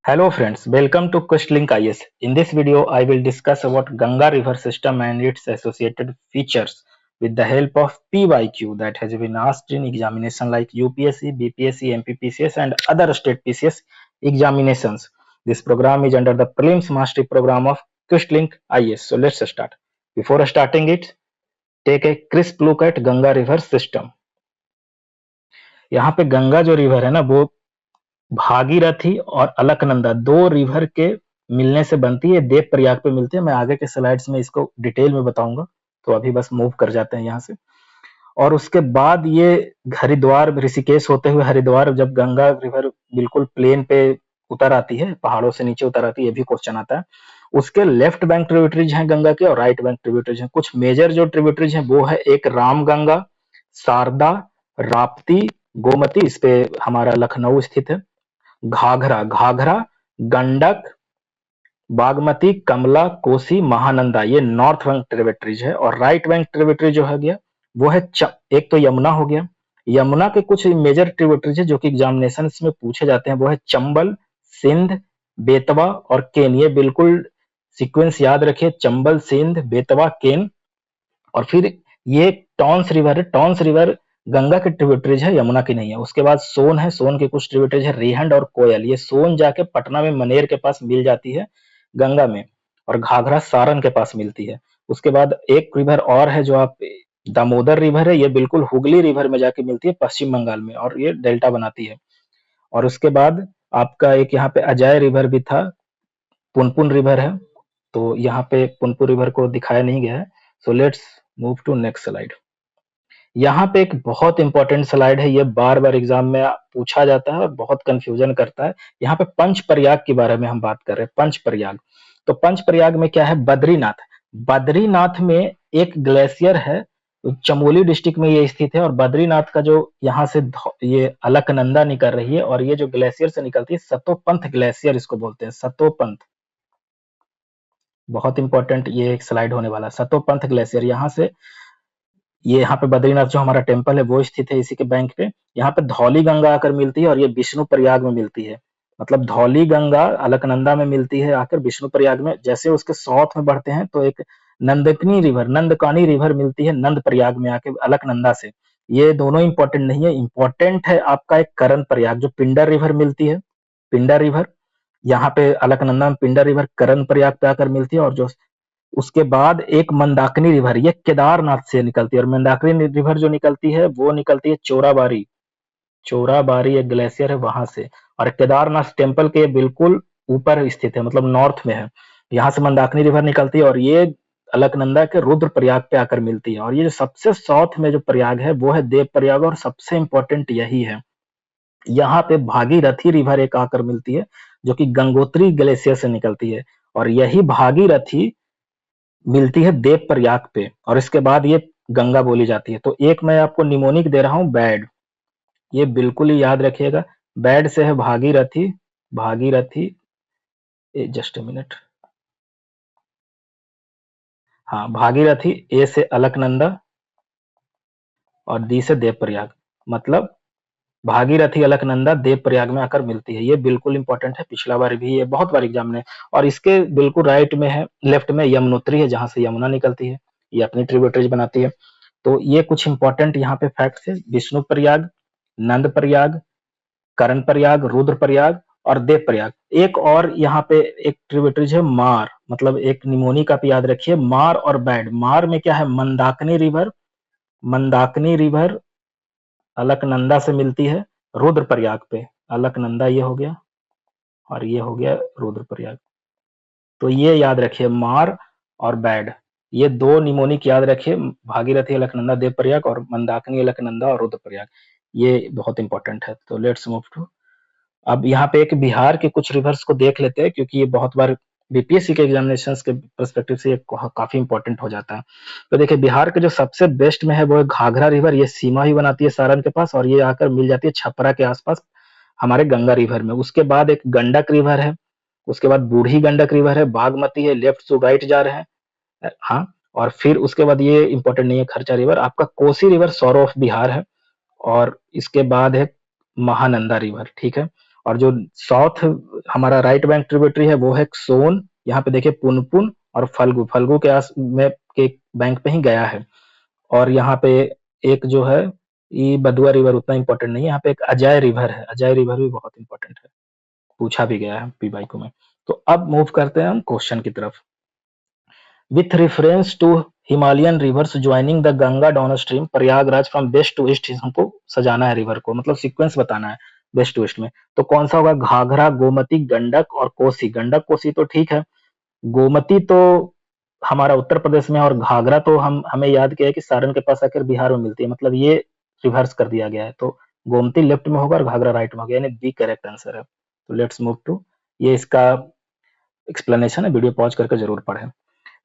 Hello friends, welcome to QuestLink IS. In this video, I will discuss about Ganga River system and its associated features with the help of PYQ that has been asked in examination like UPSC, BPSC, MPPCS and other state PCS examinations. This program is under the Prelims Mastery program of QuestLink IS. So let's start. Before starting it, take a crisp look at Ganga River system. यहाँ पे गंगा जो river है ना वो भागीरथी और अलकनंदा दो river के मिलने से बनती है, देव प्रयाग पे मिलती है। मैं आगे के स्लाइड्स में इसको डिटेल में बताऊंगा, तो अभी बस मूव कर जाते हैं यहाँ से। और उसके बाद ये हरिद्वार ऋषिकेश होते हुए हरिद्वार जब गंगा रिवर बिल्कुल प्लेन पे उतर आती है, पहाड़ों से नीचे उतर आती है, ये भी क्वेश्चन आता है। उसके लेफ्ट बैंक ट्रिब्यूटरीज हैं गंगा के और राइट बैंक ट्रिब्यूटरीज हैं। कुछ मेजर जो ट्रिब्यूटरीज हैं वो है एक रामगंगा, शारदा, राप्ती, गोमती, इस पे हमारा लखनऊ स्थित है। घाघरा, गंडक, बागमती, कमला, कोसी, महानंदा, ये नॉर्थ बैंक ट्रिब्यूटरीज है। और राइट बैंक ट्रिब्यूटरी जो है गया वो है एक तो यमुना हो गया। यमुना के कुछ मेजर ट्रिब्यूटरीज है जो कि एग्जामिनेशन में पूछे जाते हैं, वो है चंबल, सिंध, बेतवा और केन। ये बिल्कुल सीक्वेंस याद रखिए, चंबल, सिंध, बेतवा, केन। और फिर ये टॉन्स रिवर है। टॉन्स रिवर गंगा के ट्रिब्यूटरीज है, यमुना की नहीं है। उसके बाद सोन है, सोन के कुछ ट्रिब्यूटरीज है, रेहंड और कोयल। ये सोन जाके पटना में मनेर के पास मिल जाती है गंगा में, और घाघरा सारण के पास मिलती है। उसके बाद एक रिवर और है जो आप दामोदर रिवर है, ये बिल्कुल हुगली रिवर में जाके मिलती है पश्चिम बंगाल में, और ये डेल्टा बनाती है। और उसके बाद आपका एक यहाँ पे अजय रिवर भी था, पुनपुन रिवर है, तो यहाँ पे पुनपुन रिवर को दिखाया नहीं गया है। So let's move to next slide. यहाँ पे एक बहुत इंपॉर्टेंट स्लाइड है, ये बार बार एग्जाम में पूछा जाता है और बहुत कंफ्यूजन करता है। यहाँ पे पंच प्रयाग के बारे में हम बात कर रहे हैं। पंच प्रयाग, तो पंच प्रयाग में क्या है? बद्रीनाथ। बद्रीनाथ में एक ग्लेशियर है, चमोली डिस्ट्रिक्ट में ये स्थित है। और बद्रीनाथ का जो यहाँ से ये अलकनंदा निकल रही है, और ये जो ग्लेशियर से निकलती है सतोपंथ ग्लेशियर इसको बोलते हैं, सतोपंथ। बहुत इंपॉर्टेंट ये एक स्लाइड होने वाला, सतोपंथ ग्लेशियर। यहाँ से ये यहाँ पे बद्रीनाथ जो हमारा टेम्पल है वो स्थित है इसी के बैंक पे। यहाँ पे धौली गंगा आकर मिलती है और ये विष्णु प्रयाग में मिलती है। मतलब धौली गंगा अलकनंदा में मिलती है आकर विष्णु प्रयाग में। जैसे उसके साउथ में बढ़ते हैं तो एक नंदकानी रिवर मिलती है नंद प्रयाग में आके अलकनंदा से। ये दोनों इंपॉर्टेंट नहीं है, इंपॉर्टेंट है आपका एक करण प्रयाग जो पिंडर रिवर मिलती है। पिंडर रिवर यहाँ पे अलकनंदा में पिंडर रिवर करण प्रयाग पे आकर मिलती है। और जो उसके बाद एक मंदाकिनी रिवर, ये केदारनाथ से निकलती है। और मंदाकिनी रिवर जो निकलती है वो निकलती है चोराबारी, चोराबारी एक ग्लेशियर है वहां से। और केदारनाथ टेम्पल के बिल्कुल ऊपर स्थित है, मतलब नॉर्थ में है। यहाँ से मंदाकिनी रिवर निकलती है और ये अलकनंदा के रुद्र प्रयाग पे आकर मिलती है। और ये जो सबसे साउथ में जो प्रयाग है वो है देव प्रयाग, और सबसे इंपॉर्टेंट यही है। यहाँ पे भागीरथी रिवर एक आकर मिलती है जो कि गंगोत्री ग्लेशियर से निकलती है, और यही भागीरथी मिलती है देव प्रयाग पे। और इसके बाद ये गंगा बोली जाती है। तो एक मैं आपको निमोनिक दे रहा हूं, बैड, ये बिल्कुल ही याद रखिएगा। बैड से है Bhagirathi, Bhagirathi, just a minute, हाँ भागीरथी, ए से अलकनंदा और दी से देव प्रयाग। मतलब भागीरथी अलकनंदा देव प्रयाग में आकर मिलती है। ये बिल्कुल इंपॉर्टेंट है, पिछला बार भी ये बहुत बार एग्जाम में। और इसके बिल्कुल राइट में है, लेफ्ट में यमुनोत्री है जहां से यमुना निकलती है, ये अपनी ट्रिब्यूटरीज बनाती है। तो ये कुछ इंपॉर्टेंट यहाँ पे फैक्ट्स है। विष्णु प्रयाग, नंद प्रयाग, करण प्रयाग, रुद्र प्रयाग और देव प्रयाग। एक और यहाँ पे एक ट्रिब्यूटरीज है मार, मतलब एक निमोनिक आप याद रखिए, मार और बैड। मार में क्या है? मंदाकिनी रिवर, मंदाकिनी रिवर अलकनंदा से मिलती है रुद्र प्रयाग पे। अलकनंदा ये हो गया और ये हो गया रुद्र प्रयाग। तो ये याद रखिए, मार और बैड, ये दो निमोनिक याद रखिए, भागीरथी अलकनंदा देव प्रयाग और मंदाकिनी अलकनंदा और रुद्र प्रयाग। ये बहुत इंपॉर्टेंट है। तो लेट्स मूव टू, अब यहाँ पे एक बिहार के कुछ रिवर्स को देख लेते हैं, क्योंकि ये बहुत बार बीपीएससी के एग्जामिनेशन के परस्पेक्टिव से काफी इंपॉर्टेंट हो जाता है। तो देखिए बिहार के जो सबसे बेस्ट में है वो है घाघरा रिवर, ये सीमा ही बनाती है सारण के पास, और ये आकर मिल जाती है छपरा के आसपास हमारे गंगा रिवर में। उसके बाद एक गंडक रिवर है, उसके बाद बूढ़ी गंडक रिवर है, बागमती है, लेफ्ट टू राइट जा रहे हैं, हाँ। और फिर उसके बाद ये इंपॉर्टेंट नहीं है, खर्चा रिवर। आपका कोसी रिवर सौर ऑफ बिहार है, और इसके बाद है महानंदा रिवर, ठीक है। और जो साउथ हमारा राइट बैंक ट्रिब्यूटरी है वो है सोन, यहाँ पे देखिए पुनपुन और फल्गु, फल्गु के आस में के बैंक पे ही गया है। और यहाँ पे एक जो है ये बदुआ रिवर उतना इंपॉर्टेंट नहीं है, यहाँ पे एक अजय रिवर है, अजय रिवर भी बहुत इंपॉर्टेंट है, पूछा भी गया है पीवाईक्यू में। तो अब मूव करते हैं हम क्वेश्चन की तरफ। With reference to Himalayan rivers joining the Ganga downstream Prayagraj from west to east, हमको सजाना है रिवर को, मतलब सीक्वेंस बताना है वेस्ट टू ईस्ट में। तो कौन सा होगा? घाघरा, गोमती, गंडक और कोसी। गंडक कोसी तो ठीक है, गोमती तो हमारा उत्तर प्रदेश में, और घाघरा तो हमें याद किया है कि सारण के पास आकर बिहार में मिलती है, मतलब ये रिवर्स कर दिया गया है। तो गोमती लेफ्ट में होगा और घाघरा राइट में होगा, यानी बी करेक्ट आंसर है। तो लेट्स मूव टू, ये इसका एक्सप्लेनेशन है, वीडियो पॉज करके जरूर पढ़ें।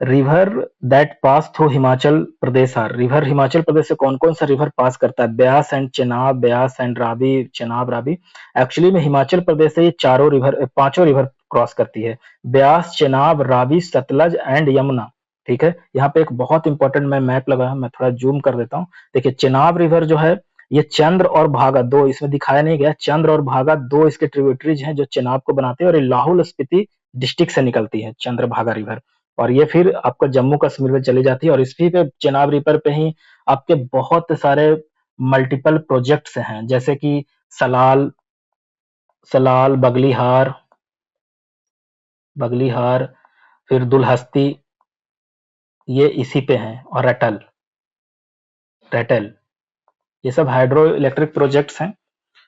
River that pass through Himachal Pradesh are, river Himachal Pradesh से कौन कौन सा रिवर पास करता है? Beas and Chenab, Beas and Ravi, Chenab Ravi. Actually में हिमाचल प्रदेश से ये चारों रिवर, पांचों रिवर क्रॉस करती है, ब्यास, चेनाब, रावी, सतलज एंड यमुना, ठीक है। यहाँ पे एक बहुत इंपॉर्टेंट मैं मैप लगा है, मैं थोड़ा जूम कर देता हूँ। देखिए चेनाब रिवर जो है ये चंद्र और भागा, दो इसमें दिखाया नहीं गया, चंद्र और भागा दो इसके ट्रिब्यूटरीज हैं जो चेनाब को बनाते हैं, और ये लाहौल स्पीति डिस्ट्रिक्ट से निकलती है चंद्रभागा रिवर, और ये फिर आपका जम्मू कश्मीर में चली जाती है। और इसी पे चेनाब रिवर पे ही आपके बहुत सारे मल्टीपल प्रोजेक्ट्स हैं, जैसे कि सलाल, सलाल, बगलिहार, बगलिहार, फिर दुलहस्ती, ये इसी पे हैं, और रटल, रटल, ये सब हाइड्रो इलेक्ट्रिक प्रोजेक्ट्स हैं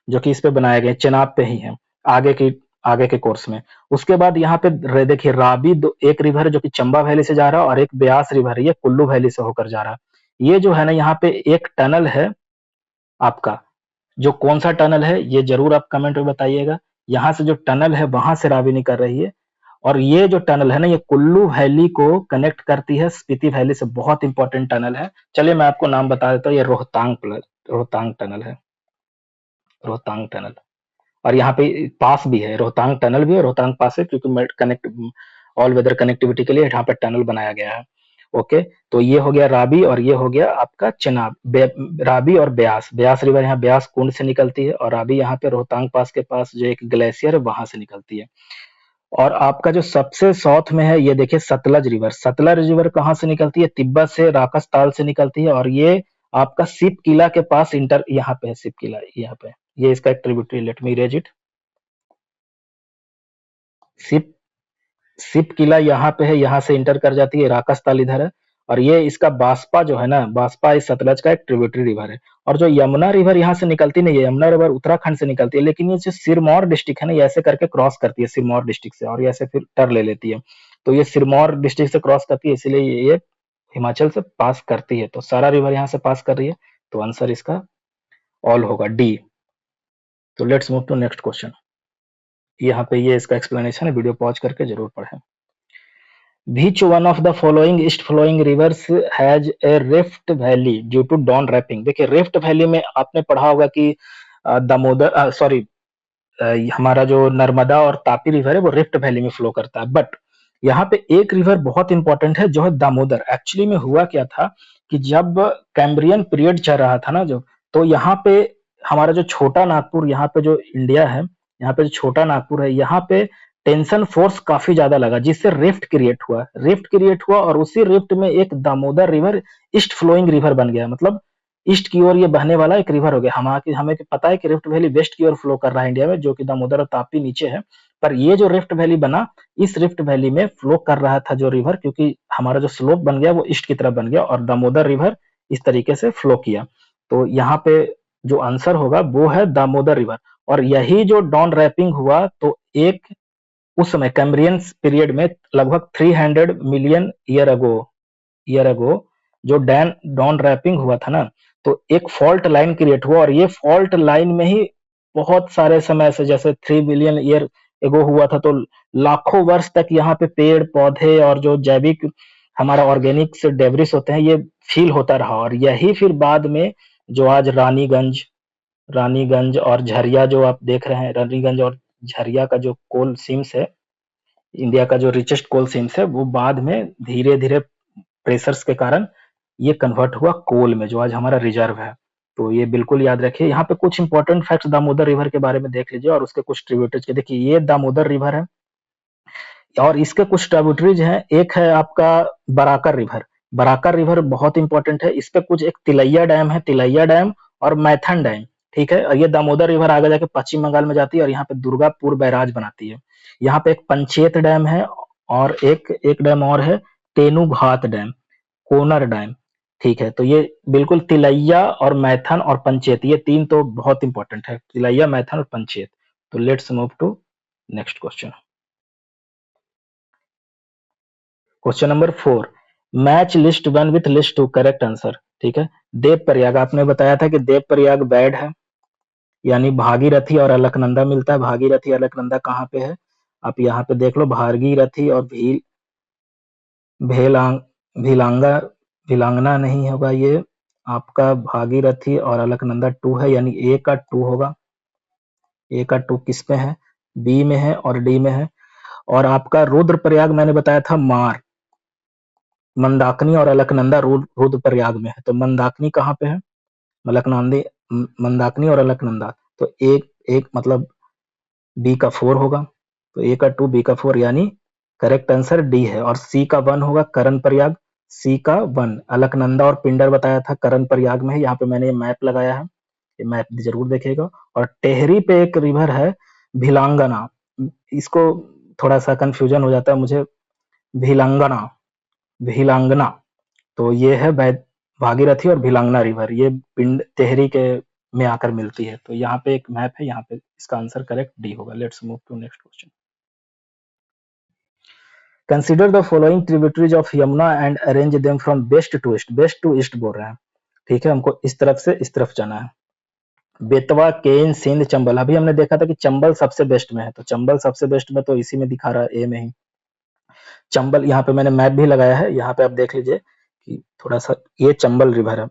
जो कि इस पे बनाए गए, चेनाब पे ही हैं, आगे की आगे के कोर्स में। उसके बाद यहाँ पे देखिए राबी एक रिवर है जो कि चंबा वैली से जा रहा है, और एक ब्यास रिवर है ये कुल्लू वैली से होकर जा रहा है। ये जो है ना यहाँ पे एक टनल है आपका, जो कौन सा टनल है ये जरूर आप कमेंट में बताइएगा। यहाँ से जो टनल है वहां से रावी निकल रही है, और ये जो टनल है ना ये कुल्लू वैली को कनेक्ट करती है स्पीति वैली से, बहुत इंपॉर्टेंट टनल है। चलिए मैं आपको नाम बता देता हूँ, ये रोहतांग टनल है, रोहतांग टनल। और यहाँ पे पास भी है, रोहतांग टनल भी है, रोहतांग पास है, क्योंकि कनेक्ट ऑल वेदर कनेक्टिविटी के लिए यहाँ पे टनल बनाया गया है। ओके, तो ये हो गया राबी, और ये हो गया आपका चेनाब, राबी और ब्यास, ब्यास रिवर यहाँ ब्यास कुंड से निकलती है, और राबी यहाँ पे रोहतांग पास के पास जो एक ग्लेशियर है वहां से निकलती है। और आपका जो सबसे साउथ में है ये देखिए सतलज रिवर, सतलज रिवर कहाँ से निकलती है? तिब्बत से, राकस ताल से निकलती है, और ये आपका सिप किला के पास इंटर, यहाँ पे है सिप किला, यहाँ पे ये इसका एक tributary, let me erase it. सिप सिप किला यहाँ पे है, यहाँ से इंटर कर जाती है, राकस ताल इधर है, और ये इसका बासपा जो है ना, बासपा इस सतलज का एक ट्रिब्यूटरी रिवर है। और जो यमुना रिवर यहाँ से निकलती नहीं है, यमुना रिवर उत्तराखंड से निकलती है, लेकिन ये जो सिरमौर डिस्ट्रिक्ट है ना, ये ऐसे करके क्रॉस करती है सिरमौर डिस्ट्रिक्ट से, और ये ऐसे फिर टर ले लेती है। तो ये सिरमौर डिस्ट्रिक्ट से क्रॉस करती है, इसीलिए ये हिमाचल से पास करती है। तो सारा रिवर यहाँ से पास कर रही है, तो आंसर इसका ऑल होगा डी। तो let's move to next question. यहाँ पे ये इसका एक्सप्लेनेशन है, वीडियो पॉज करके जरूर पढ़ें। Which one of the following east flowing rivers has a rift valley due to dawn wrapping? देखिए रिफ्ट वैली में आपने पढ़ा होगा कि दामोदर, सॉरी, हमारा जो नर्मदा और तापी रिवर है वो रिफ्ट वैली में फ्लो करता है, बट यहाँ पे एक रिवर बहुत इंपॉर्टेंट है जो है दामोदर। एक्चुअली में हुआ क्या था कि जब कैम्ब्रियन पीरियड चल रहा था ना, जो तो यहाँ पे हमारा जो छोटा नागपुर, यहाँ पे जो इंडिया है, यहाँ पे जो छोटा नागपुर है, यहाँ पे टेंशन फोर्स काफी ज्यादा लगा, जिससे रिफ्ट क्रिएट हुआ, रिफ्ट क्रिएट हुआ, और उसी रिफ्ट में एक Damodar river east flowing river बन गया, मतलब ईस्ट की ओर ये बहने वाला एक रिवर हो गया। हमें पता है कि रिफ्ट वैली वेस्ट की ओर फ्लो कर रहा है इंडिया में, जो कि दामोदर और ताप्ती नीचे है, पर ये जो रिफ्ट वैली बना, इस रिफ्ट वैली में फ्लो कर रहा था जो रिवर, क्योंकि हमारा जो स्लोप बन गया वो ईस्ट की तरफ बन गया, और दामोदर रिवर इस तरीके से फ्लो किया। तो यहाँ पे जो आंसर होगा वो है दामोदर रिवर। और यही जो डॉन रैपिंग हुआ, तो एक उस समय कैम्ब्रियन पीरियड में लगभग 300 मिलियन ईयर अगो जो डॉन रैपिंग हुआ था ना, तो एक फॉल्ट लाइन क्रिएट हुआ, और ये फॉल्ट लाइन में ही बहुत सारे समय से, जैसे 3 बिलियन ईयर एगो हुआ था, तो लाखों वर्ष तक यहाँ पे पेड़ पौधे और जो जैविक हमारा ऑर्गेनिक से डेब्रिस होते हैं ये फील होता रहा। और यही फिर बाद में जो आज रानीगंज और झरिया जो आप देख रहे हैं, रानीगंज और झरिया का जो कोल सीम्स है, इंडिया का जो रिचेस्ट कोल सीम्स है, वो बाद में धीरे धीरे प्रेशर्स के कारण ये कन्वर्ट हुआ कोल में, जो आज हमारा रिजर्व है। तो ये बिल्कुल याद रखिए। यहाँ पे कुछ इंपॉर्टेंट फैक्ट्स दामोदर रिवर के बारे में देख लीजिए और उसके कुछ ट्रिब्यूटरीज के। देखिए ये दामोदर रिवर है और इसके कुछ ट्रिब्यूटरीज हैं। एक है आपका बराकर रिवर। बराकर रिवर बहुत इंपॉर्टेंट है। इस पे कुछ एक तिलैया डैम है, तिलैया डैम और मैथन डैम, ठीक है। और ये दामोदर रिवर आगे जाके पश्चिम बंगाल में जाती है और यहाँ पे दुर्गापुर बैराज बनाती है। यहाँ पे एक पंचेत डैम है और एक डैम और है, तेनुघाट डैम, कोनर डैम, ठीक है। तो ये बिल्कुल तिलैया और मैथन और पंचेत, ये तीन तो बहुत इंपॉर्टेंट है, तिलैया, मैथन और पंचेत। तो let's move to next question. Question number 4, match list 1 with list 2, correct answer, ठीक है। देव प्रयाग, आपने बताया था कि देव प्रयाग बैड है, यानी भागीरथी और अलकनंदा मिलता है। भागीरथी अलकनंदा कहाँ पे है, आप यहाँ पे देख लो। भागीरथी और भेलांग भिलांगा भिलांगना नहीं होगा ये आपका। भागीरथी और अलकनंदा 2 है, यानी ए का 2 होगा। ए का 2 किस में है, बी में है और डी में है। और आपका रुद्रप्रयाग मैंने बताया था मार, मंदाकिनी और अलकनंदा रुद्रप्रयाग में है। तो मंदाकिनी कहाँ पे है, मलकनंदी, मंदाकिनी और अलकनंदा। तो एक एक मतलब बी का 4 होगा। तो ए का 2, बी का 4, यानी करेक्ट आंसर डी है। और सी का 1 होगा, करण प्रयाग, सी का 1। अलकनंदा और पिंडर बताया था करण प्रयाग में है। यहाँ पे मैंने ये मैप लगाया है, ये मैप जरूर देखेगा। और टेहरी पे एक रिवर है भिलांगना, इसको थोड़ा सा कंफ्यूजन हो जाता है मुझे, भिलांगना, भिलांगना। तो ये है भागीरथी और भिलांगना रिवर, ये पिंड टेहरी के में आकर मिलती है। तो यहाँ पे एक मैप है, यहाँ पे इसका आंसर करेक्ट डी होगा। Let's move to next question. Consider the following tributaries of Yamuna and arrange them from west to east. West to east बोल रहे हैं, ठीक है, हमको इस तरफ से इस तरफ जाना है। बेतवा, केन, सिंध, चंबल। अभी हमने देखा था कि चंबल सबसे बेस्ट में है, तो चंबल सबसे बेस्ट में तो इसी में दिखा रहा है, ए में ही चंबल। यहाँ पे मैंने मैप भी लगाया है, यहाँ पे आप देख लीजिए कि थोड़ा सा ये चंबल रिवर है।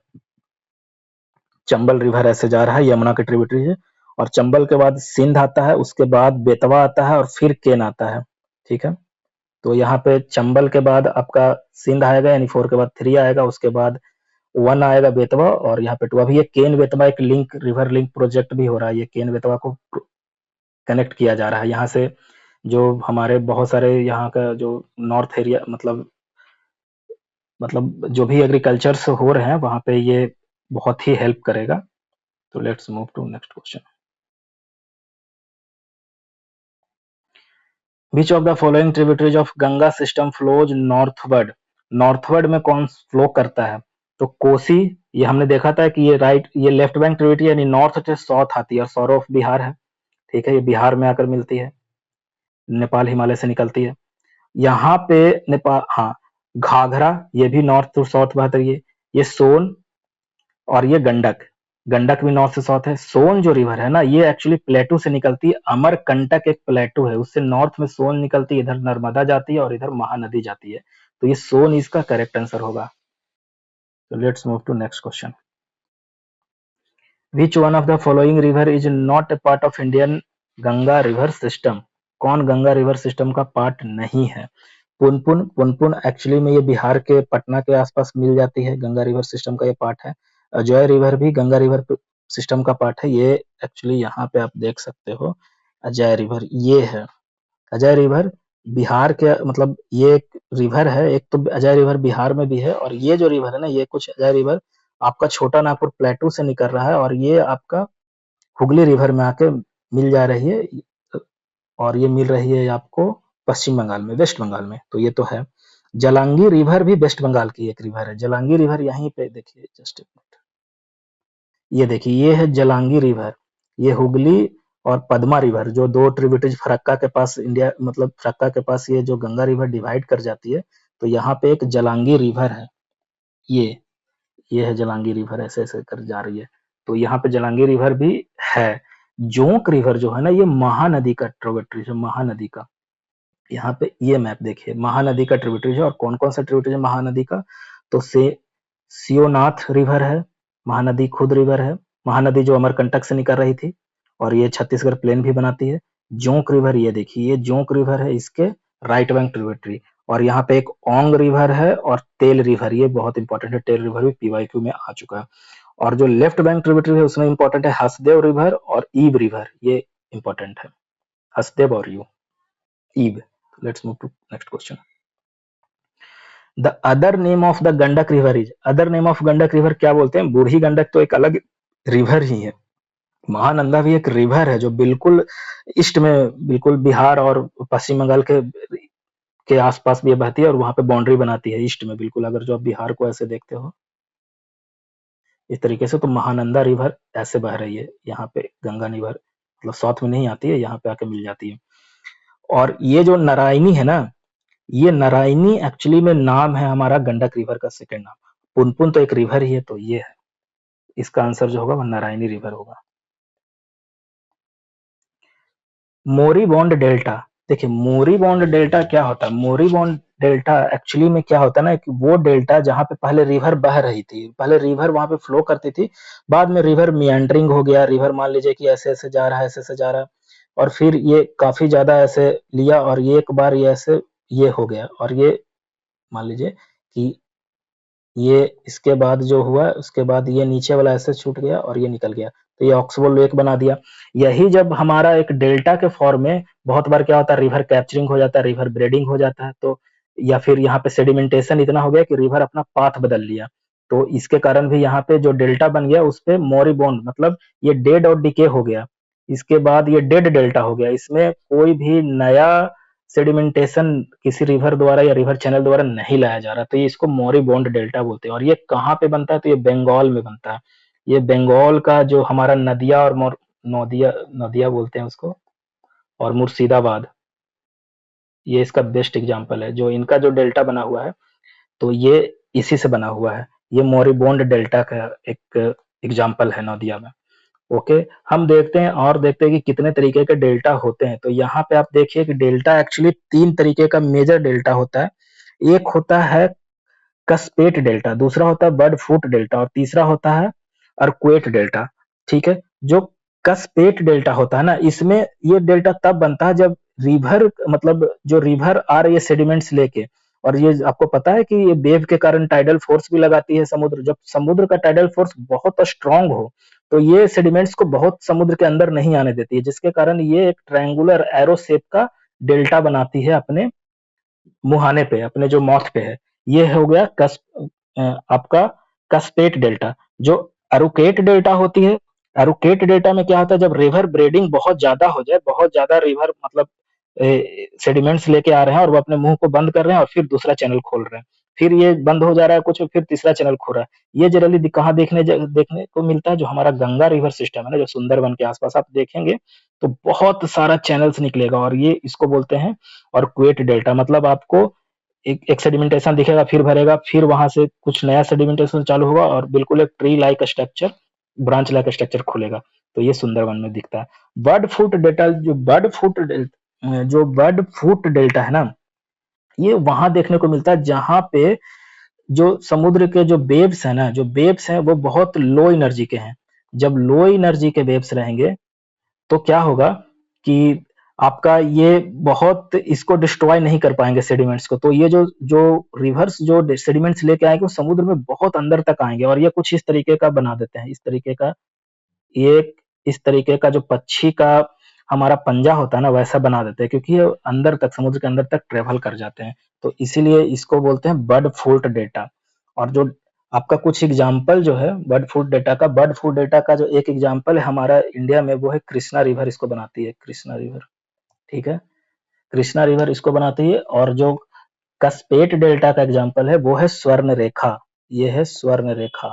चंबल रिवर ऐसे जा रहा है, यमुना के ट्रिब्यूटरी है। और चंबल के बाद सिंध आता है, उसके बाद बेतवा आता है और फिर केन आता है, ठीक है। तो यहाँ पे चंबल के बाद आपका सिंध आएगा, यानी 4 के बाद 3 आएगा, उसके बाद 1 आएगा बेतवा, और यहाँ पे 2। अभी ये केन बेतवा एक लिंक, रिवर लिंक प्रोजेक्ट भी हो रहा है, ये केन बेतवा को कनेक्ट किया जा रहा है। यहाँ से जो हमारे बहुत सारे यहाँ का जो नॉर्थ एरिया, मतलब जो भी एग्रीकल्चर हो रहे हैं वहां पे ये बहुत ही हेल्प करेगा। तो let's move to next question. Which of the following tributaries of Ganga system flows northward. Northward में कौन फ्लो करता है, तो कोसी। ये हमने देखा था कि ये राइट, ये लेफ्ट बैंक ट्रिब्यूटरी, यानी नॉर्थ से साउथ आती है और सौर ऑफ बिहार है, ठीक है। ये बिहार में आकर मिलती है, नेपाल हिमालय से निकलती है। यहाँ पे नेपाल, हाँ, घाघरा, ये भी नॉर्थ टू साउथ बहती है। ये सोन और ये गंडक, गंडक भी नॉर्थ से साउथ है। सोन जो रिवर है ना, ये एक्चुअली प्लेटू से निकलती है। अमरकंटक एक प्लेटू है, उससे नॉर्थ में सोन निकलती है, इधर नर्मदा जाती है और इधर महानदी जाती है। तो ये सोन इसका करेक्ट आंसर होगा। तो let's move to next question. Which one of the following river is not a part of Indian Ganga river system. कौन गंगा रिवर सिस्टम का पार्ट नहीं है। पुनपुन, पुनपुन एक्चुअली में ये बिहार के पटना के आसपास मिल जाती है, गंगा रिवर सिस्टम का ये पार्ट है। अजय रिवर भी गंगा रिवर सिस्टम का पार्ट है, ये एक्चुअली यहाँ पे आप देख सकते हो, अजय रिवर ये है। अजय रिवर बिहार के, मतलब ये एक रिवर है, एक तो अजय रिवर बिहार में भी है, और ये जो रिवर है ना, ये कुछ अजय रिवर आपका छोटा नागपुर प्लेटू से निकल रहा है और ये आपका हुगली रिवर में आके मिल जा रही है, और ये मिल रही है आपको पश्चिम बंगाल में, वेस्ट बंगाल में। तो ये तो है। जलांगी रिवर भी वेस्ट बंगाल की एक रिवर है। जलांगी रिवर यहीं पे देखिए, जस्ट ये देखिए, ये है जलांगी रिवर। ये हुगली और पद्मा रिवर, जो दो ट्रिब्यूटरीज फरक्का के पास, इंडिया मतलब फरक्का के पास ये जो गंगा रिवर डिवाइड कर जाती है, तो यहाँ पे एक जलांगी रिवर है। ये है जलांगी रिवर, ऐसे ऐसे कर जा रही है। तो यहाँ पे जलांगी रिवर भी है। जोंक रिवर जो है ना, ये महानदी का ट्रिब्यूटरी है, महानदी का। यहाँ पे ये मैप देखिए, महानदी का ट्रिब्यूटरी है। और कौन कौन सा ट्रिब्यूटरी है महानदी का, तो सियोनाथ रिवर है, महानदी खुद रिवर है, महानदी जो अमरकंटक से निकल रही थी और ये छत्तीसगढ़ प्लेन भी बनाती है। जोंक रिवर, ये देखिए, ये जोंक रिवर है, इसके राइट बैंक ट्रिब्यूटरी। और यहाँ पे एक ओंग रिवर है और तेल रिवर, ये बहुत इंपॉर्टेंट है, तेल रिवर भी पीवाईक्यू में आ चुका है। और जो लेफ्ट बैंक ट्रिब्यूटरी है उसमें इंपॉर्टेंट है हसदेव रिवर और ईब रिवर, ये इंपॉर्टेंट है, हसदेव और यू Ib. Let's move to next question. The other name of the Gandak river is, other name of Gandak river क्या बोलते हैं? बूढ़ी गंडक तो एक अलग रिवर ही है, महानंदा भी एक रिवर है जो बिल्कुल ईस्ट में, बिल्कुल बिहार और पश्चिम बंगाल के आसपास भी बहती है और वहां पे बाउंड्री बनाती है ईस्ट में, बिल्कुल अगर जो आप बिहार को ऐसे देखते हो इस तरीके से, तो महानंदा रिवर ऐसे बह रही है यहाँ पे, गंगा रिवर मतलब साउथ में नहीं आती है, यहाँ पे आके मिल जाती है। और ये जो नारायणी है ना, ये नारायणी एक्चुअली में नाम है हमारा गंडक रिवर का सेकंड नाम, पुनपुन तो एक रिवर ही है, तो ये है इसका आंसर जो होगा वह नारायणी रिवर होगा। मोरीबॉन्ड डेल्टा, देखिए मोरीबॉन्ड डेल्टा क्या होता है? मोरीबॉन्ड डेल्टा एक्चुअली में क्या होता है ना कि वो डेल्टा जहां पे पहले रिवर बह रही थी, पहले रिवर वहां पे फ्लो करती थी, बाद में रिवर मियांडरिंग हो गया, रिवर मान लीजिए कि ऐसे ऐसे जा रहा है, ऐसे ऐसे जा रहा है, और फिर ये काफी ज्यादा ऐसे लिया और ये एक बार ये ऐसे ये हो गया, और ये मान लीजिए कि ये इसके बाद जो हुआ उसके बाद ये नीचे वाला ऐसे छूट गया और ये निकल गया, तो ये ऑक्सबो लेक बना दिया। यही जब हमारा एक डेल्टा के फॉर्म में बहुत बार क्या होता है, रिवर कैप्चरिंग हो जाता है, रिवर ब्रेडिंग हो जाता है, तो या फिर यहाँ पे सेडिमेंटेशन इतना हो गया कि रिवर अपना पाथ बदल लिया, तो इसके कारण भी यहाँ पे जो डेल्टा बन गया उस पे मोरिबोन्ड मतलब ये डेड और डिके हो गया, इसके बाद ये डेड डेल्टा हो गया, इसमें कोई भी नया सेडिमेंटेशन किसी रिवर द्वारा या रिवर चैनल द्वारा नहीं लाया जा रहा, तो ये इसको मोरीबोन्ड डेल्टा बोलते हैं। और ये कहाँ पे बनता है? तो ये बंगाल में बनता है, ये बंगाल का जो हमारा नदिया और नदिया नदिया बोलते हैं उसको, और मुर्शिदाबाद, ये इसका बेस्ट एग्जाम्पल है, जो इनका जो डेल्टा बना हुआ है तो ये इसी से बना हुआ है, ये मोरीबोन्ड डेल्टा का एक एग्जाम्पल है नदिया में। ओके, हम देखते हैं और देखते हैं कि कितने तरीके के डेल्टा होते हैं। तो यहाँ पे आप देखिए कि डेल्टा एक्चुअली तीन तरीके का मेजर डेल्टा होता है, एक होता है कस्पेट डेल्टा, दूसरा होता है बर्ड फुट डेल्टा और तीसरा होता है अर्कुएट डेल्टा। ठीक है, जो कस्पेट डेल्टा होता है ना, इसमें ये डेल्टा तब बनता है जब रिवर मतलब जो रिवर आ रही है सेडिमेंट्स लेके, और ये आपको पता है कि ये वेव के कारण टाइडल फोर्स भी लगाती है समुद्र, जब समुद्र का टाइडल फोर्स बहुत स्ट्रांग हो तो ये सेडिमेंट्स को बहुत समुद्र के अंदर नहीं आने देती है, जिसके कारण ये एक ट्रायंगुलर एरो शेप का डेल्टा बनाती है अपने मुहाने पे, अपने जो माउथ पे है। ये हो गया आपका कस्पेट डेल्टा। जो अरुकेट डेल्टा होती है, अरुकेट डेल्टा में क्या होता है, जब रिवर ब्रेडिंग बहुत ज्यादा हो जाए, बहुत ज्यादा रिवर मतलब सेडिमेंट्स लेके आ रहे हैं और वो अपने मुंह को बंद कर रहे हैं और फिर दूसरा चैनल खोल रहे हैं, फिर ये बंद हो जा रहा है कुछ, फिर तीसरा चैनल खोल रहा है, ये जनरली कहाँ देखने को मिलता है? जो हमारा गंगा रिवर सिस्टम है ना, जो सुंदरबन के आसपास आप देखेंगे तो बहुत सारा चैनल्स निकलेगा, और ये इसको बोलते हैं और क्वेट डेल्टा, मतलब आपको एक सेडिमेंटेशन दिखेगा, फिर भरेगा, फिर वहां से कुछ नया सेडिमेंटेशन चालू होगा और बिल्कुल एक tree like structure, branch like structure खुलेगा, तो ये सुंदरबन में दिखता है। बर्ड फुट डेल्टा, जो बर्ड फुट डेल्टा है ना, ये वहां देखने को मिलता है जहां पे जो समुद्र के जो वेव्स है ना, जो वेव्स हैं वो बहुत लो एनर्जी के हैं, जब लो एनर्जी के वेव्स रहेंगे तो क्या होगा कि आपका ये बहुत इसको डिस्ट्रॉय नहीं कर पाएंगे सेडिमेंट्स को, तो ये जो जो रिवर्स जो सेडिमेंट्स लेके आएंगे वो समुद्र में बहुत अंदर तक आएंगे, और ये कुछ इस तरीके का बना देते हैं, इस तरीके का, ये इस तरीके का जो पक्षी का हमारा पंजा होता है ना वैसा बना देते हैं, क्योंकि ये अंदर तक समुद्र के अंदर तक ट्रेवल कर जाते हैं, तो इसीलिए इसको बोलते हैं बर्ड फुट डेटा। और जो आपका कुछ एग्जाम्पल जो है बर्ड फूड डेटा का, बर्ड फूड डेटा का जो एक एग्जाम्पल है हमारा इंडिया में वो है कृष्णा रिवर, इसको बनाती है कृष्णा रिवर। ठीक है, कृष्णा रिवर इसको बनाती है, और जो कस्पेट डेल्टा का एग्जाम्पल है वो है स्वर्ण रेखा, ये है स्वर्ण रेखा,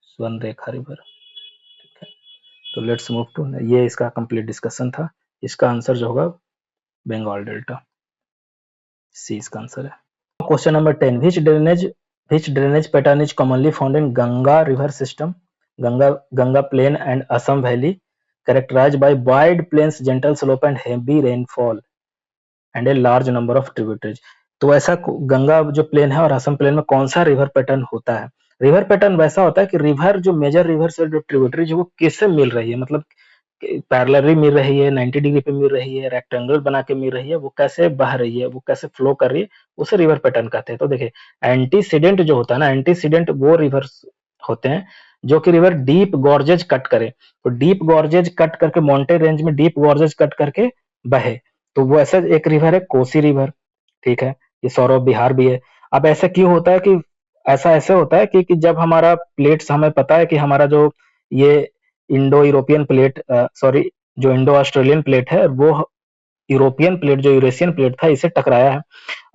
स्वर्ण रेखा रिवर। ठीक है, तो लेट्स मूव टू, ये इसका कंप्लीट डिस्कशन था, इसका आंसर जो होगा बंगाल डेल्टा, सी इसका आंसर है। Question number 10, which drainage pattern is commonly found in Ganga river system, Ganga plain and Assam valley, characterized by wide plains, gentle slope and heavy rainfall and a large number of tributaries। तो ऐसा गंगा जो plane है और Assam plane में कौन सा river pattern होता है? रिवर पैटर्न वैसा होता है कि रिवर जो मेजर रिवर से जो ट्रिब्यूटरी जो वो किससे मिल रही है, मतलब पैरेलली मिल रही है, 90 डिग्री पे मिल रही है, रेक्टेंगल बना के मिल रही है, वो कैसे बह रही है, वो कैसे फ्लो कर रही है, उसे रिवर पैटर्न कहते हैं। तो देखिए एंटीसीडेंट जो होता है ना, एंटीसीडेंट वो रिवर्स होते हैं जो कि रिवर डीप गॉर्जेज कट करे। तो डीप गॉर्जेज कट करके माउंटेन रेंज में डीप गॉर्जेज कट करके बहे, तो वो ऐसा एक रिवर है कोसी रिवर, ठीक है। ये सौरव बिहार भी है। अब ऐसा क्यों होता है कि ऐसा ऐसे होता है कि जब हमारा प्लेट्स, हमें पता है कि हमारा जो ये इंडो यूरोपियन प्लेट, सॉरी, जो इंडो ऑस्ट्रेलियन प्लेट है वो यूरोपियन प्लेट, जो यूरेशियन प्लेट था, इसे टकराया है।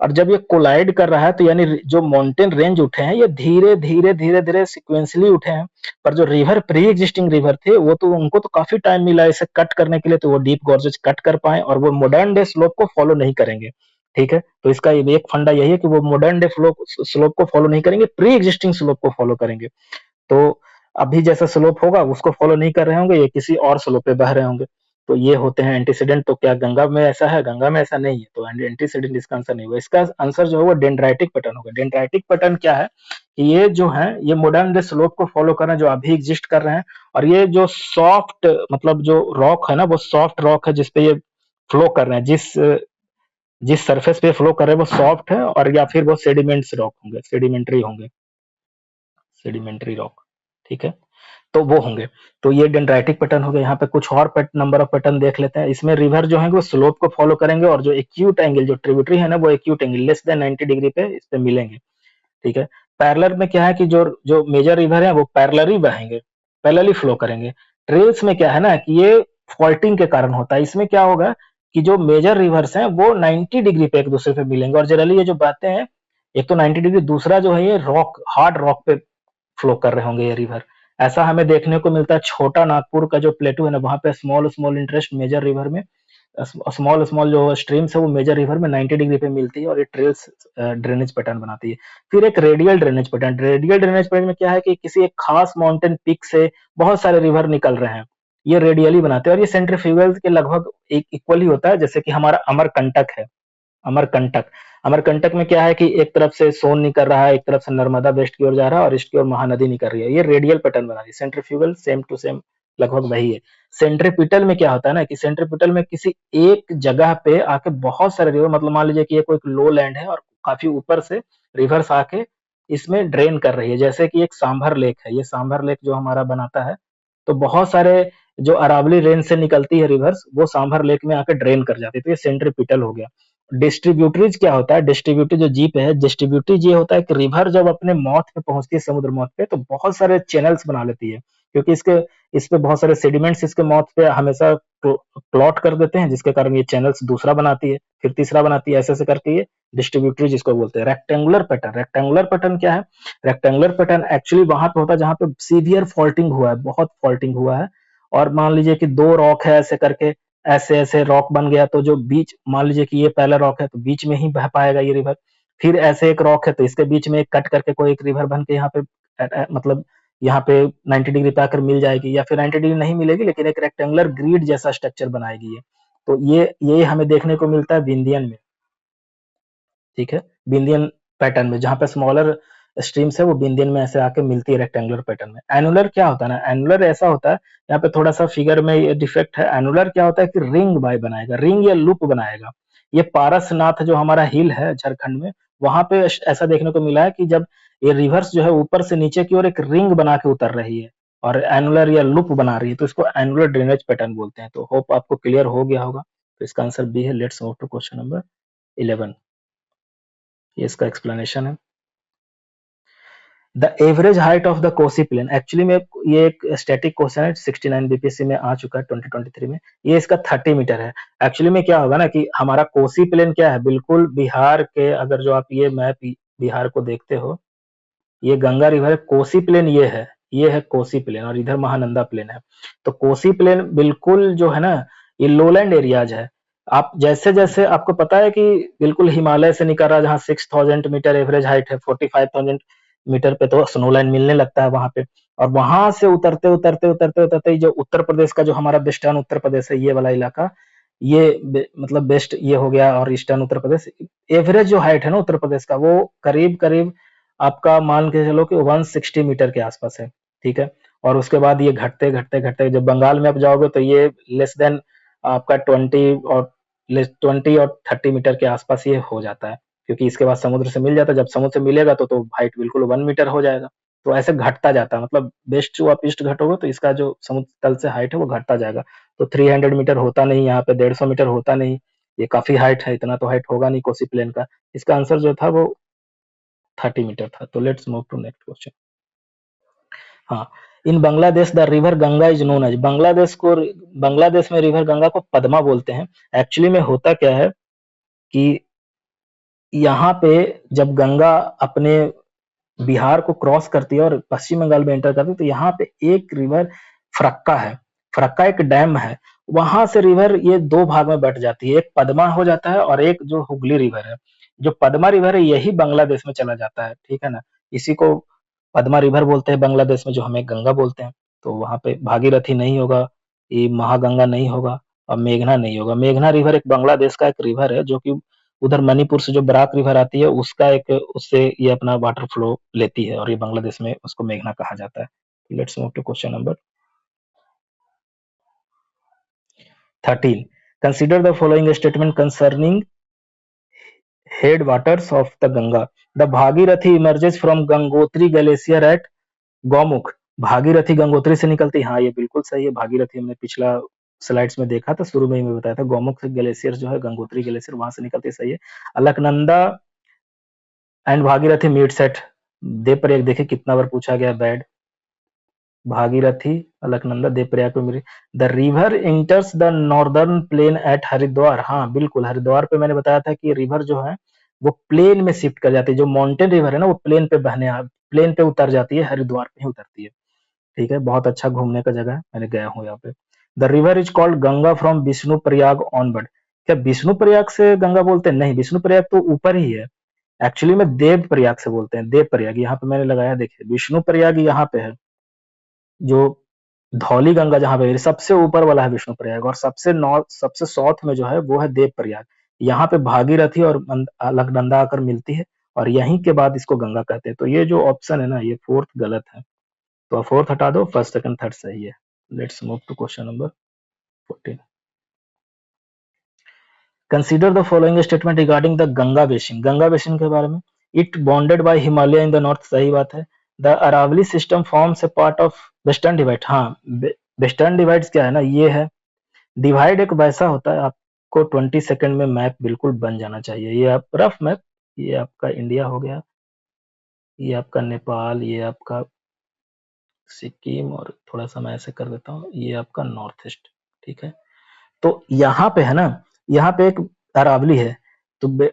और जब ये कोलाइड कर रहा है तो यानी जो माउंटेन रेंज उठे हैं ये धीरे धीरे धीरे धीरे सिक्वेंसली उठे हैं। पर जो रिवर, प्री एग्जिस्टिंग रिवर थे, वो तो उनको तो काफी टाइम मिला इसे कट करने के लिए, तो वो डीप गॉर्जेज कट कर पाए और वो मॉडर्न डे स्लोप को फॉलो नहीं करेंगे, ठीक है। तो इसका एक फंडा यही है कि वो मॉडर्न डे स्लोप को फॉलो नहीं करेंगे, प्री एग्जिस्टिंग स्लोप को फॉलो करेंगे। तो अभी जैसा स्लोप होगा उसको फॉलो नहीं कर रहे होंगे, ये किसी और स्लोप पे बह रहे होंगे। तो ये होते हैं एंटीसीडेंट। तो क्या गंगा में ऐसा है? गंगा में ऐसा नहीं है, तो एंटीसीडेंट इसका आंसर नहीं हुआ। इसका आंसर जो है वो डेंड्राइटिक पैटर्न होगा। डेंड्राइटिक पैटर्न क्या है कि ये जो है ये मॉडर्न डे स्लोप को फॉलो कर रहे हैं, जो अभी एग्जिस्ट कर रहे हैं। और ये जो सॉफ्ट, मतलब जो रॉक है ना, वो सॉफ्ट रॉक है जिसपे ये फ्लो कर रहे हैं, जिस जिस सरफेस पे फ्लो कर रहे हैं वो सॉफ्ट है, और या फिर वो सेडिमेंट्स रॉक होंगे, सेडिमेंट्री होंगे, सेडिमेंट्री रॉक, ठीक है। तो वो होंगे। तो ये डेंड्राइटिक पैटर्न हो गया। यहाँ पे कुछ और नंबर ऑफ पैटर्न देख लेते हैं। इसमें रिवर जो है वो स्लोप को फॉलो करेंगे, और जो एक्यूट एंगल, जो ट्रिब्यूटरी है ना, वो acute angle less than 90 degree पे इस पे मिलेंगे, ठीक है। पैरेलल में क्या है कि जो जो मेजर रिवर है वो पैरेलल ही बहेंगे, पैरेलल ही फ्लो करेंगे। ट्रेल्स में क्या है ना कि ये फॉल्टिंग के कारण होता है। इसमें क्या होगा कि जो मेजर रिवर्स हैं वो 90 डिग्री पे एक दूसरे पे मिलेंगे, और जनरली ये जो बहते हैं, एक तो 90 डिग्री, दूसरा जो है ये रॉक, हार्ड रॉक पे फ्लो कर रहे होंगे ये रिवर। ऐसा हमें देखने को मिलता है छोटा नागपुर का जो प्लेटू है ना, वहां पे small small interest major river में, स्मॉल स्मॉल जो स्ट्रीम्स है वो मेजर रिवर में 90 डिग्री पे मिलती है, और ये ट्रेल्स ड्रेनेज पैटर्न बनाती है। फिर एक radial drainage pattern. Radial drainage pattern में क्या है कि किसी एक खास माउंटेन पीक से बहुत सारे रिवर निकल रहे हैं, ये रेडियली बनाते हैं, और ये सेंट्रीफ्यूगल के लगभग एक इक्वल ही होता है। जैसे कि हमारा अमरकंटक है, अमरकंटक। अमरकंटक में क्या है कि एक तरफ से सोन निकल रहा है, एक तरफ से नर्मदा वेस्ट की ओर जा रहा है, और ईस्ट की ओर महानदी निकल रही है। ये रेडियल पैटर्न बना रही है। सेंट्रीफ्यूगल सेम टू सेम लगभग वही है। सेंट्रीपिटल में क्या होता है ना कि सेंट्रीपिटल में किसी एक जगह पे आके बहुत सारे रिवर, मतलब मान लीजिए कि ये कोई लो लैंड है और काफी ऊपर से रिवर्स आके इसमें ड्रेन कर रही है। जैसे कि एक सांभर लेक है, ये सांभर लेक जो हमारा बनाता है, तो बहुत सारे जो अरावली रेंज से निकलती है रिवर्स, वो सांभर लेक में आकर ड्रेन कर जाती है। तो ये सेंट्रीपिटल हो गया। डिस्ट्रीब्यूटरीज क्या होता है? डिस्ट्रीब्यूटरी जो जीप है, डिस्ट्रीब्यूटरी ये होता है कि रिवर जब अपने मौत पे पहुंचती है, समुद्र मौत पे, तो बहुत सारे चैनल्स बना लेती है, क्योंकि इसके इस पे बहुत सारे सेडिमेंट्स इसके मौत पे हमेशा प्लॉट कर देते हैं, जिसके कारण ये चैनल्स दूसरा बनाती है, फिर तीसरा बनाती है, ऐसे ऐसे करके ये डिस्ट्रीब्यूटरी जिसको बोलते हैं। Rectangular pattern. रेक्टेंगुलर पैटर्न क्या है? रेक्टेंगुलर पैटर्न एक्चुअली वहां पे होता है जहां पे सीवियर फॉल्टिंग हुआ है, बहुत फॉल्टिंग हुआ है, और मान लीजिए कि दो रॉक है ऐसे करके, ऐसे ऐसे रॉक बन गया, तो जो बीच, मान लीजिए कि ये पहला रॉक है तो बीच में ही बह पाएगा ये रिवर। फिर ऐसे एक रॉक है तो इसके बीच में एक कट करके कोई एक रिवर बन के यहाँ पे मतलब यहाँ पे 90 डिग्री पे आकर मिल जाएगी, या फिर 90 डिग्री नहीं मिलेगी लेकिन एक रेक्टेंगुलर ग्रिड जैसा स्ट्रक्चर बनाएगी ये। तो ये हमें देखने को मिलता है विंध्यन में, ठीक है। विंध्यन पैटर्न में, जहां पे स्मॉलर स्ट्रीम्स है वो विंध्यन में ऐसे आके मिलती है रेक्टेंगुलर पैटर्न में। एनुलर क्या होता है ना, एनुलर ऐसा होता है, यहाँ पे थोड़ा सा फिगर में ये डिफेक्ट है। एनुलर क्या होता है कि रिंग बाय बनाएगा, रिंग या लूप बनाएगा। ये पारसनाथ जो हमारा हिल है झारखंड में, वहां पे ऐसा देखने को मिला है कि जब ये रिवर्स जो है ऊपर से नीचे की ओर एक रिंग बना के उतर रही है और एनुलर या लूप बना रही है, तो इसको एनुलर ड्रेनेज पैटर्न बोलते हैं। तो होप आपको क्लियर हो गया होगा। तो इसका आंसर बी है। Let's move to question number 11। ये इसका एक्सप्लेनेशन है। The average height of the Kosi plain, actually में ये एक स्टैटिक क्वेश्चन है, 69 बीपीएससी में आ चुका है 2023 में। ये इसका 30 मीटर है। एक्चुअली में क्या होगा ना कि हमारा कोसी प्लेन क्या है, बिल्कुल बिहार के, अगर जो आप ये मैप बिहार को देखते हो, ये गंगा रिवर है, कोसी प्लेन ये है कोसी प्लेन, और इधर महानंदा प्लेन है। तो कोसी प्लेन बिल्कुल जो है ना, ये लोलैंड एरियाज है। आप जैसे जैसे आपको पता है कि बिल्कुल हिमालय से निकल रहा है, जहाँ 6000 मीटर एवरेज हाइट है, 45,000 मीटर पे तो स्नो लाइन मिलने लगता है वहां पे। और वहां से उतरते उतरते उतरते उतरते जो उत्तर प्रदेश का, जो हमारा वेस्टर्न उत्तर प्रदेश है, ये वाला इलाका, मतलब वेस्ट ये हो गया, और ईस्टर्न उत्तर प्रदेश, एवरेज जो हाइट है ना उत्तर प्रदेश का, वो करीब करीब आपका मान के चलो कि 160 मीटर के आसपास है, ठीक है। और उसके बाद ये घटते घटते घटते जब बंगाल में आप जाओगे तो ये लेस देन आपका 20 और 30 मीटर के आसपास ये हो जाता है, क्योंकि इसके बाद समुद्र से मिल जाता है। जब समुद्र से मिलेगा तो हाइट बिल्कुल 1 मीटर हो जाएगा। तो ऐसे घटता जाता है, मतलब वेस्ट टू आप ईस्ट घटोगे तो इसका जो समुद्र तल से हाइट है वो घटता जाएगा। तो 300 मीटर होता नहीं, यहाँ पे 150 मीटर होता नहीं, ये काफी हाइट है, इतना तो हाइट होगा नहीं कोसी प्लेन का। इसका आंसर जो था वो 30 मीटर था। तो let's move to next question. हाँ, in Bangladesh the river Ganga is known as, Bangladesh में रिवर गंगा को पद्मा बोलते हैं। एक्चुअली में होता क्या है कि यहाँ पे जब गंगा अपने बिहार को क्रॉस करती है और पश्चिम बंगाल में एंटर करती है, तो यहाँ पे एक रिवर फरक्का है, फरक्का एक डैम है, वहां से रिवर ये दो भाग में बट जाती है, एक पद्मा हो जाता है और एक जो हुगली रिवर है। जो पद्मा रिवर है यही बांग्लादेश में चला जाता है, ठीक है ना। इसी को पद्मा रिवर बोलते हैं बांग्लादेश में, जो हमें गंगा बोलते हैं। तो वहां पे भागीरथी नहीं होगा, ये महागंगा नहीं होगा और मेघना नहीं होगा। मेघना रिवर एक बांग्लादेश का एक रिवर है जो कि उधर मणिपुर से जो बराक रिवर आती है उसका एक, उससे ये अपना वाटर फ्लो लेती है और ये बांग्लादेश में उसको मेघना कहा जाता है। Let's move to question number 13। Consider the following statement concerning head waters of the Ganga. The Bhagirathi emerges from Gangotri glacier at Gaumukh. Bhagirathi Gangotri से निकलती है, हाँ ये बिल्कुल सही है। भागीरथी हमने पिछला स्लाइड्स में देखा था, शुरू में ही मैं बताया था। गौमुख से ग्लेशियर जो है गंगोत्री ग्लेशियर वहां से निकलती है, सही है। Alaknanda and Bhagirathi meets eight Devprayag. देखिए कितना बार पूछा गया बैड। भागीरथी अलकनंदा देवप्रयाग पे मिली। The river enters the northern plain at Haridwar. हाँ बिल्कुल, हरिद्वार पे मैंने बताया था कि रिवर जो है वो प्लेन में शिफ्ट कर जाती है। जो माउंटेन रिवर है ना वो प्लेन पे प्लेन पे उतर जाती है, हरिद्वार पे ही उतरती है। ठीक है, बहुत अच्छा घूमने का जगह है, मैंने गया हूँ यहाँ पे। The river is called Ganga from Vishnu Prayag onward. क्या विष्णु प्रयाग से गंगा बोलते हैं? नहीं, विष्णु प्रयाग तो ऊपर ही है। एक्चुअली में देव प्रयाग से बोलते हैं, देव प्रयाग। यहाँ पे मैंने लगाया, देखिए विष्णु प्रयाग यहाँ पे है, जो धौली गंगा जहाँ पे है, सबसे ऊपर वाला है विष्णु प्रयाग, और सबसे नॉर्थ, सबसे साउथ में जो है वो है देव प्रयाग। यहाँ पे भागीरथी और अलकनंदा आकर मिलती है और यहीं के बाद इसको गंगा कहते हैं। तो ये जो ऑप्शन है ना, ये फोर्थ गलत है, तो फोर्थ हटा दो, फर्स्ट सेकंड थर्ड सही है। Let's move to question number 14। Consider the following statement regarding the Ganga basin. Ganga basin के बारे में, it bonded by Himalaya in the north, सही बात है। The Aravalli system forms a part of western divide. हाँ, वेस्टर्न डिवाइड्स क्या है ना, ये है डिवाइड, एक वैसा होता है, आपको 20 सेकंड में मैप बिल्कुल बन जाना चाहिए। ये आप रफ मैप, ये आपका इंडिया हो गया, ये आपका नेपाल, ये आपका सिक्किम, और थोड़ा सा मैं ऐसे कर देता हूँ, ये आपका नॉर्थ ईस्ट। ठीक है, तो यहाँ पे है ना, यहाँ पे एक अरावली है। तो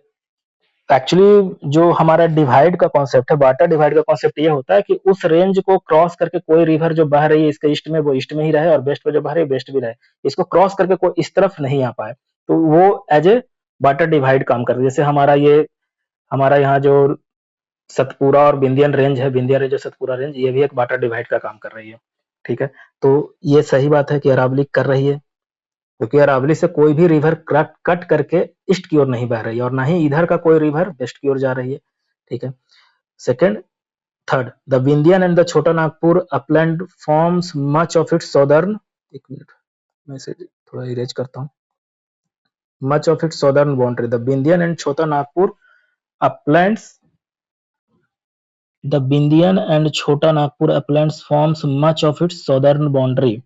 एक्चुअली जो हमारा डिवाइड का कॉन्सेप्ट है, वाटर डिवाइड का कॉन्सेप्ट ये होता है कि उस रेंज को क्रॉस करके कोई रिवर जो बह रही है इसके ईस्ट में, वो ईस्ट में ही रहे, और वेस्ट में जो बह रही है वेस्ट भी रहे। इसको क्रॉस करके कोई इस तरफ नहीं आ पाए, तो वो एज ए वाटर डिवाइड काम करता है। जैसे हमारा यहाँ जो सतपुरा और बिंदियन रेंज है, बिंदिया रेंज और सतपुरा रेंज, ये भी एक वाटर डिवाइड का काम कर रही है। ठीक है, तो ये सही बात है कि अरावली कर रही है, क्योंकि अरावली से कोई भी रिवर कट करके ईस्ट की ओर नहीं बह रही है, और ना ही इधर का कोई रिवर वेस्ट की ओर जा रही है। ठीक है, second, third, the Vindhyan and the Chota Nagpur upland forms much of its southern, एक मिनट मैं इसे थोड़ा इरेज करता हूँ, much of its southern boundary. The Vindhyan and Chota Nagpur uplands, the Vindhyan and Chota Nagpur uplands forms much of its southern boundary.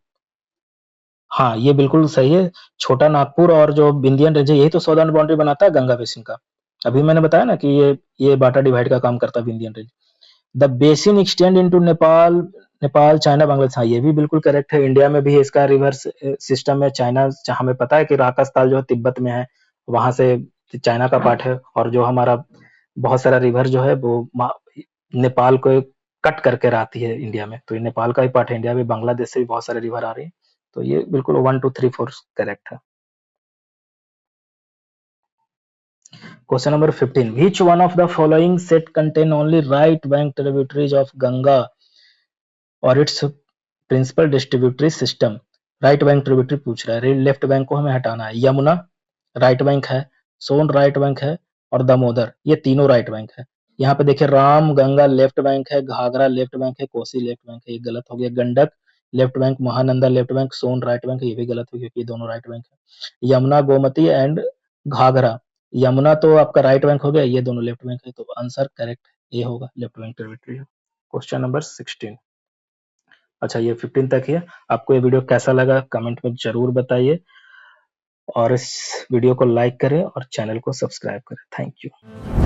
हाँ ये बिल्कुल सही है, छोटा नागपुर और जो विंध्यन रेंज है यही तो सदर्न बाउंड्री बनाता है गंगा बेसिन का। अभी मैंने बताया ना कि ये वाटर डिवाइड का काम करता है Vindhyan range. The basin extend into Nepal, Nepal China Bangladesh. हाँ ये भी बिल्कुल करेक्ट है, इंडिया में भी इसका रिवर्स सिस्टम है। चाइना, हमें पता है कि राकास्ताल जो है तिब्बत में है, वहां से चाइना का पार्ट है, और जो हमारा बहुत सारा रिवर जो है वो नेपाल को कट करके आती है इंडिया में, तो ये नेपाल का ही पार्ट है। इंडिया में बांग्लादेश से भी बहुत सारे रिवर आ रहे हैं, तो ये बिल्कुल 1 2 3 4 करेक्ट है। Question number 15, which one of the following set contain only right bank tributaries of Ganga और its principal distributary system. Right bank tributary पूछ रहा है, लेफ्ट बैंक को हमें हटाना है। यमुना राइट बैंक है, सोन राइट बैंक है, और दामोदर, ये तीनों राइट बैंक है। यहाँ पे देखिए राम गंगा लेफ्ट बैंक है, घाघरा लेफ्ट बैंक है, कोसी लेफ्ट बैंक है, ये गलत हो गया। Gandak left bank, Mahananda left bank, Son right bank है, ये भी गलत हो गया क्योंकि ये दोनों राइट बैंक है। यमुना गोमती एंड घाघरा, यमुना तो आपका राइट बैंक हो गया, ये दोनों लेफ्ट बैंक है, तो आंसर करेक्ट ये होगा, लेफ्ट बैंक ट्रिब्यूटरी है। Question number 16। अच्छा, ये 15 तक ही है। आपको ये वीडियो कैसा लगा कमेंट में जरूर बताइए और इस वीडियो को लाइक करें और चैनल को सब्सक्राइब करें। Thank you.